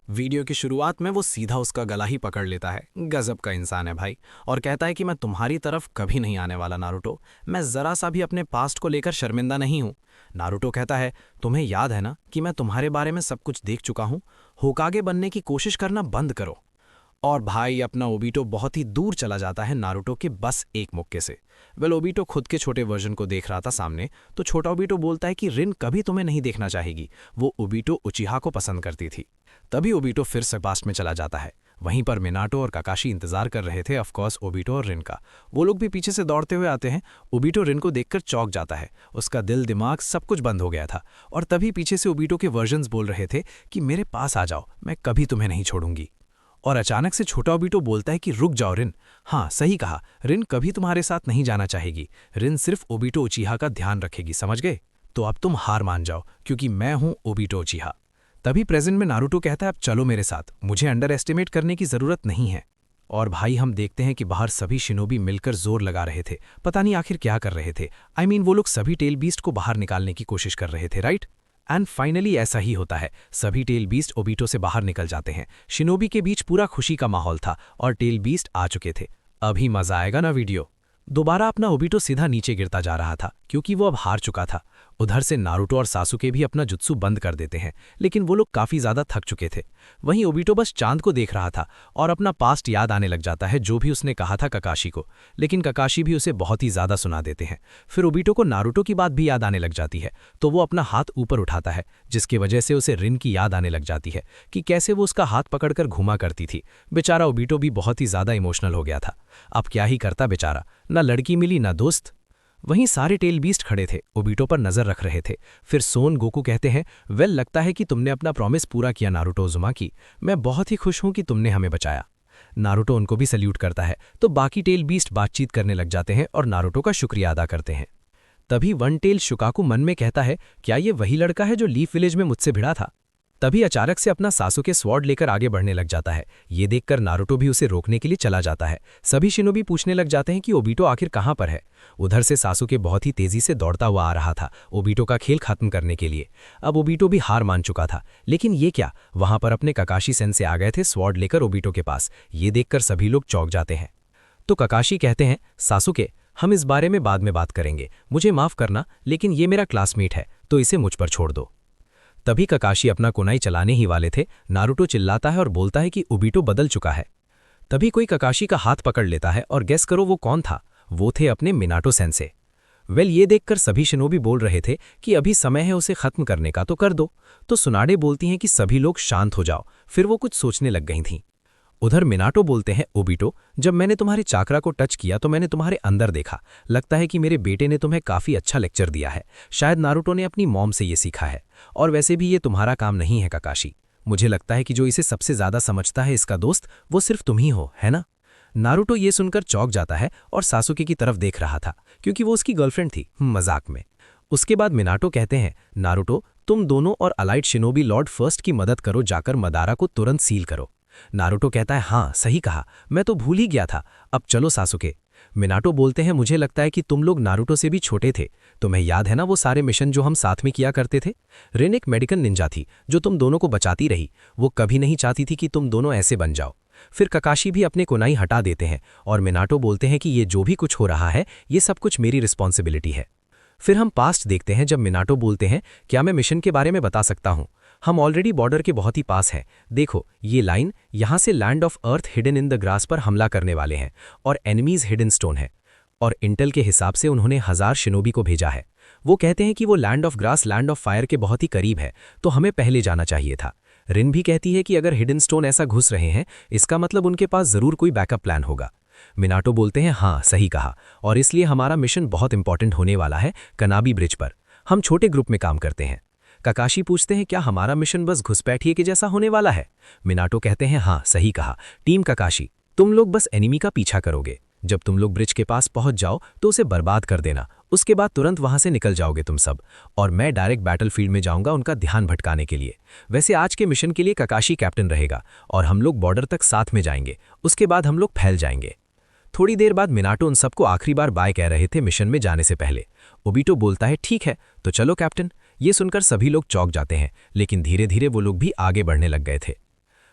Video की शुरुआत में वो सीधा उसका गला ही पकड़ लेता है। गजब का इंसान है भाई। और कहता है कि मैं तुम्हारी तरफ कभी नहीं आने वाला नारुतो। मैं जरा सा भी अपने पास्ट को लेकर शर्मिंदा नहीं हूँ। नारुतो कहता है, तुम्हें याद है ना कि मैं तुम्हारे बारे में सब कुछ देख चुका हूँ। होकागे बनने की कोशिश करना बंद करो। और भाई अपना ओबीटो बहुत ही दूर चला जाता है नारुतो के बस एक मुक्के से। ओबीटो खुद के छोटे वर्जन को देख रहा था सामने, तो छोटा ओबीटो बोलता है कि रिन कभी तुम्हें नहीं देखना चाहेगी। वो ओबीटो उचिहा को पसंद करती थी। तभी ओबीटो फिर से पास्ट में चला जाता है। वहीं पर मिनाटो और काकाशी इंतजार कर रहे थे, ऑफकोर्स ओबीटो और रिन का। वो लोग भी पीछे से दौड़ते हुए आते हैं। ओबीटो रिन को देखकर चौंक जाता है। उसका दिल दिमाग सब कुछ बंद हो गया था। और तभी पीछे से ओबीटो के वर्जन्स बोल रहे थे कि मेरे पास आ जाओ, मैं कभी तुम्हें नहीं छोड़ूंगी। और अचानक से छोटा ओबीटो बोलता है कि रुक जाओ रिन। हाँ, सही कहा, रिन कभी तुम्हारे साथ नहीं जाना चाहेगी। रिन सिर्फ ओबीटो उचिहा का ध्यान रखेगी, समझ गए? तो अब तुम हार मान जाओ, क्योंकि मैं हूं ओबीटो उचिहा। तभी प्रेजेंट में नारुतो कहता है, अब चलो मेरे साथ, मुझे अंडर एस्टिमेट करने की जरूरत नहीं है। और भाई हम देखते हैं कि बाहर सभी शिनोबी मिलकर जोर लगा रहे थे। पता नहीं आखिर क्या कर रहे थे। वो लोग सभी टेल बीस्ट को बाहर निकालने की कोशिश कर रहे थे, राइट? एंड फाइनली ऐसा ही होता है। सभी टेल बीस्ट ओबीटो से बाहर निकल जाते हैं। शिनोबी के बीच पूरा खुशी का माहौल था और टेल बीस्ट आ चुके थे। अभी मजा आएगा ना वीडियो। दोबारा अपना ओबीटो सीधा नीचे गिरता जा रहा था, क्योंकि वो अब हार चुका था। उधर से नारुतो और सासुके भी अपना जुत्सु बंद कर देते हैं, लेकिन वो लोग काफी ज्यादा थक चुके थे। वहीं ओबीटो बस चांद को देख रहा था और अपना पास्ट याद आने लग जाता है, जो भी उसने कहा था ककाशी को। लेकिन ककाशी भी उसे बहुत ही ज्यादा सुना देते हैं। फिर ओबीटो को नारुतो की बात भी याद आने लग जाती है, तो वो अपना हाथ ऊपर उठाता है, जिसकी वजह से उसे रिन की याद आने लग जाती है कि कैसे वो उसका हाथ पकड़कर घुमा करती थी। बेचारा ओबीटो भी बहुत ही ज्यादा इमोशनल हो गया था। अब क्या ही करता बेचारा, ना लड़की मिली ना दोस्त। वहीं सारे टेल बीस्ट खड़े थे, ओबीटो पर नजर रख रहे थे। फिर सोन गोकू कहते हैं, वेल लगता है कि तुमने अपना प्रॉमिस पूरा किया नारुतो उजुमाकी। मैं बहुत ही खुश हूं कि तुमने हमें बचाया। नारुतो उनको भी सल्यूट करता है, तो बाकी टेल बीस्ट बातचीत करने लग जाते हैं और नारुतो का शुक्रिया अदा करते हैं। तभी वन टेल शुकाकू मन में कहता है, क्या ये वही लड़का है जो लीफ विलेज में मुझसे भिड़ा था? तभी अचानक से अपना सासुके स्वॉर्ड लेकर आगे बढ़ने लग जाता है। ये देखकर नारुतो भी उसे रोकने के लिए चला जाता है। सभी शिनोबी पूछने लग जाते हैं कि ओबीटो आखिर कहाँ पर है। उधर से सासुके बहुत ही तेजी से दौड़ता हुआ आ रहा था, ओबीटो का खेल खत्म करने के लिए। अब ओबीटो भी हार मान चुका था, लेकिन ये क्या, वहां पर अपने ककाशी सेंसे आ गए थे स्वॉर्ड लेकर ओबीटो के पास। ये देखकर सभी लोग चौंक जाते हैं। तो ककाशी कहते हैं, सासुके हम इस बारे में बाद में बात करेंगे, मुझे माफ करना, लेकिन ये मेरा क्लासमेट है, तो इसे मुझ पर छोड़ दो। तभी ककाशी अपना कुनाई चलाने ही वाले थे, नारुतो चिल्लाता है और बोलता है कि ओबीटो बदल चुका है। तभी कोई ककाशी का हाथ पकड़ लेता है और गेस करो वो कौन था? वो थे अपने मिनाटो सेंसे। ये देखकर सभी शिनोबी बोल रहे थे कि अभी समय है उसे खत्म करने का, तो कर दो। तो सुनाडे बोलती हैं कि सभी लोग शांत हो जाओ। फिर वो कुछ सोचने लग गई थीं। उधर मिनाटो बोलते हैं, ओबीटो जब मैंने तुम्हारे चाकरा को टच किया तो मैंने तुम्हारे अंदर देखा। लगता है कि मेरे बेटे ने तुम्हें काफी अच्छा लेक्चर दिया है। शायद नारुतो ने अपनी मॉम से ये सीखा है। और वैसे भी ये तुम्हारा काम नहीं है ककाशी। मुझे लगता है कि जो इसे सबसे ज्यादा समझता है इसका दोस्त, वो सिर्फ तुम ही हो, है ना? नारुतो ये सुनकर चौंक जाता है और सासुके की तरफ देख रहा था, क्योंकि वो उसकी गर्लफ्रेंड थी, मजाक में। उसके बाद मिनाटो कहते हैं, नारुतो तुम दोनों और अलाइट शिनोबी लॉर्ड फर्स्ट की मदद करो, जाकर मदारा को तुरंत सील करो। नारुतो कहता है, हाँ सही कहा, मैं तो भूल ही गया था। अब चलो सासुके। मिनाटो बोलते हैं, मुझे लगता है कि तुम लोग नारुतो से भी छोटे थे। तुम्हें याद है ना वो सारे मिशन जो हम साथ में किया करते थे? रिन एक मेडिकल निंजा थी जो तुम दोनों को बचाती रही। वो कभी नहीं चाहती थी कि तुम दोनों ऐसे बन जाओ। फिर ककाशी भी अपने कोनाई हटा देते हैं और मिनाटो बोलते हैं कि ये जो भी कुछ हो रहा है ये सब कुछ मेरी रिस्पॉन्सिबिलिटी है। फिर हम पास्ट देखते हैं जब मिनाटो बोलते हैं, क्या मैं मिशन के बारे में बता सकता हूँ? हम ऑलरेडी बॉर्डर के बहुत ही पास हैं। देखो ये लाइन, यहाँ से land of earth hidden in the grass पर हमला करने वाले हैं और एनिमीज हिडन स्टोन है। और इंटेल के हिसाब से उन्होंने 1000 शिनोबी को भेजा है। वो कहते हैं कि वो land of grass land of fire के बहुत ही करीब है, तो हमें पहले जाना चाहिए था। रिन भी कहती है कि अगर हिडन स्टोन ऐसा घुस रहे हैं, इसका मतलब उनके पास जरूर कोई बैकअप प्लान होगा। मिनाटो बोलते हैं, हाँ सही कहा, और इसलिए हमारा मिशन बहुत इंपॉर्टेंट होने वाला है कनाबी ब्रिज पर। हम छोटे ग्रुप में काम करते हैं। ककाशी पूछते हैं, क्या हमारा मिशन बस घुसपैठिए के जैसा होने वाला है? मिनाटो कहते हैं, हाँ सही कहा, टीम ककाशी तुम लोग बस एनिमी का पीछा करोगे। जब तुम लोग ब्रिज के पास पहुंच जाओ तो उसे बर्बाद कर देना। उसके बाद तुरंत वहां से निकल जाओगे तुम सब, और मैं डायरेक्ट बैटलफील्ड में जाऊंगा उनका ध्यान भटकाने के लिए। वैसे आज के मिशन के लिए ककाशी कैप्टन रहेगा और हम लोग बॉर्डर तक साथ में जाएंगे। उसके बाद हम लोग फैल जाएंगे। थोड़ी देर बाद मिनाटो उन सबको आखिरी बार बाय कह रहे थे मिशन में जाने से पहले। ओबीटो बोलता है, ठीक है तो चलो कैप्टन। ये सुनकर सभी लोग चौंक जाते हैं, लेकिन धीरे धीरे वो लोग भी आगे बढ़ने लग गए थे।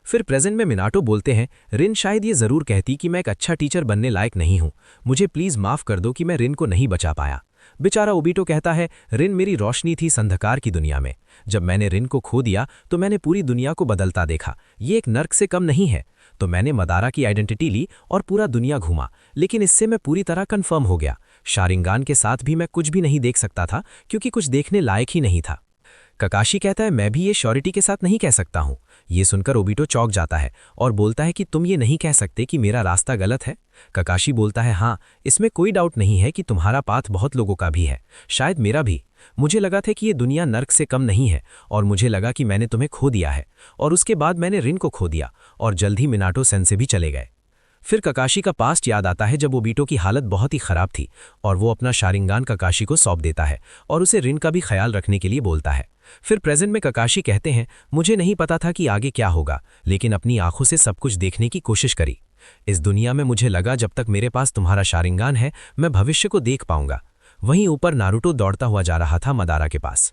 फिर प्रेजेंट में मिनाटो बोलते हैं, रिन शायद ये जरूर कहती कि मैं एक अच्छा टीचर बनने लायक नहीं हूं, मुझे प्लीज माफ कर दो कि मैं रिन को नहीं बचा पाया। बेचारा ओबीटो कहता है, रिन मेरी रोशनी थी अंधकार की दुनिया में। जब मैंने रिन को खो दिया तो मैंने पूरी दुनिया को बदलता देखा, ये एक नर्क से कम नहीं है। तो मैंने मदारा की आइडेंटिटी ली और पूरा दुनिया घूमा, लेकिन इससे मैं पूरी तरह कन्फर्म हो गया। शारिंगान के साथ भी मैं कुछ भी नहीं देख सकता था, क्योंकि कुछ देखने लायक ही नहीं था। ककाशी कहता है, मैं भी ये श्योरिटी के साथ नहीं कह सकता हूं। ये सुनकर ओबीटो चौंक जाता है और बोलता है कि तुम ये नहीं कह सकते कि मेरा रास्ता गलत है। ककाशी बोलता है, हाँ, इसमें कोई डाउट नहीं है कि तुम्हारा पाथ बहुत लोगों का भी है, शायद मेरा भी। मुझे लगा था कि ये दुनिया नर्क से कम नहीं है, और मुझे लगा कि मैंने तुम्हें खो दिया है, और उसके बाद मैंने रिन को खो दिया और जल्द ही मिनाटो सेन से भी चले गए। फिर ककाशी का पास्ट याद आता है, जब ओबीटो की हालत बहुत ही खराब थी और वो अपना शारिंगान ककाशी को सौंप देता है और उसे रिन का भी ख्याल रखने के लिए बोलता है। फिर प्रेजेंट में ककाशी कहते हैं, मुझे नहीं पता था कि आगे क्या होगा, लेकिन अपनी आंखों से सब कुछ देखने की कोशिश करी। इस दुनिया में मुझे लगा जब तक मेरे पास तुम्हारा शारिंगान है मैं भविष्य को देख पाऊंगा। वहीं ऊपर नारुतो दौड़ता हुआ जा रहा था मदारा के पास।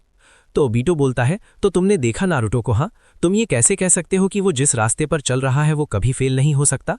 तो ओबीटो बोलता है, तो तुमने देखा नारुतो को? हाँ, तुम ये कैसे कह सकते हो कि वो जिस रास्ते पर चल रहा है वो कभी फेल नहीं हो सकता?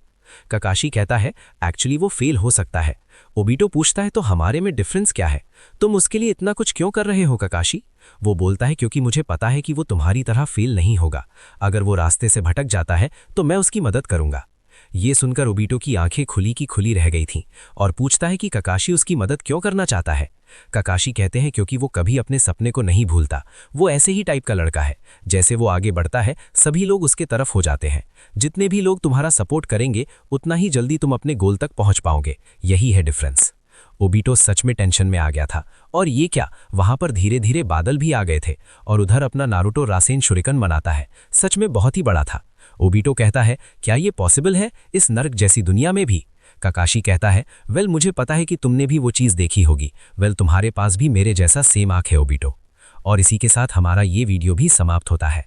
ककाशी कहता है, एक्चुअली वो फेल हो सकता है। ओबीटो पूछता है, तो हमारे में डिफरेंस क्या है? तुम उसके लिए इतना कुछ क्यों कर रहे हो ककाशी? वो बोलता है, क्योंकि मुझे पता है कि वो तुम्हारी तरह फेल नहीं होगा। अगर वो रास्ते से भटक जाता है तो मैं उसकी मदद करूंगा। ये सुनकर ओबीटो की आंखें खुली की खुली रह गई थीं और पूछता है कि ककाशी उसकी मदद क्यों करना चाहता है। ककाशी कहते हैं, क्योंकि वो कभी अपने सपने को नहीं भूलता। वो ऐसे ही टाइप का लड़का है, जैसे वो आगे बढ़ता है सभी लोग उसके तरफ हो जाते हैं। जितने भी लोग तुम्हारा सपोर्ट करेंगे उतना ही जल्दी तुम अपने गोल तक पहुंच पाओगे, यही है डिफरेंस। ओबीटो सच में टेंशन में आ गया था। और ये क्या, वहां पर धीरे धीरे बादल भी आ गए थे और उधर अपना नारुतो रासेन शुरिकन मनाता है। सच में बहुत ही बड़ा था। ओबीटो कहता है, क्या ये पॉसिबल है इस नर्क जैसी दुनिया में भी? ककाशी कहता है, वेल मुझे पता है कि तुमने भी वो चीज़ देखी होगी। वेल तुम्हारे पास भी मेरे जैसा सेम आँख है ओबीटो। और इसी के साथ हमारा ये वीडियो भी समाप्त होता है।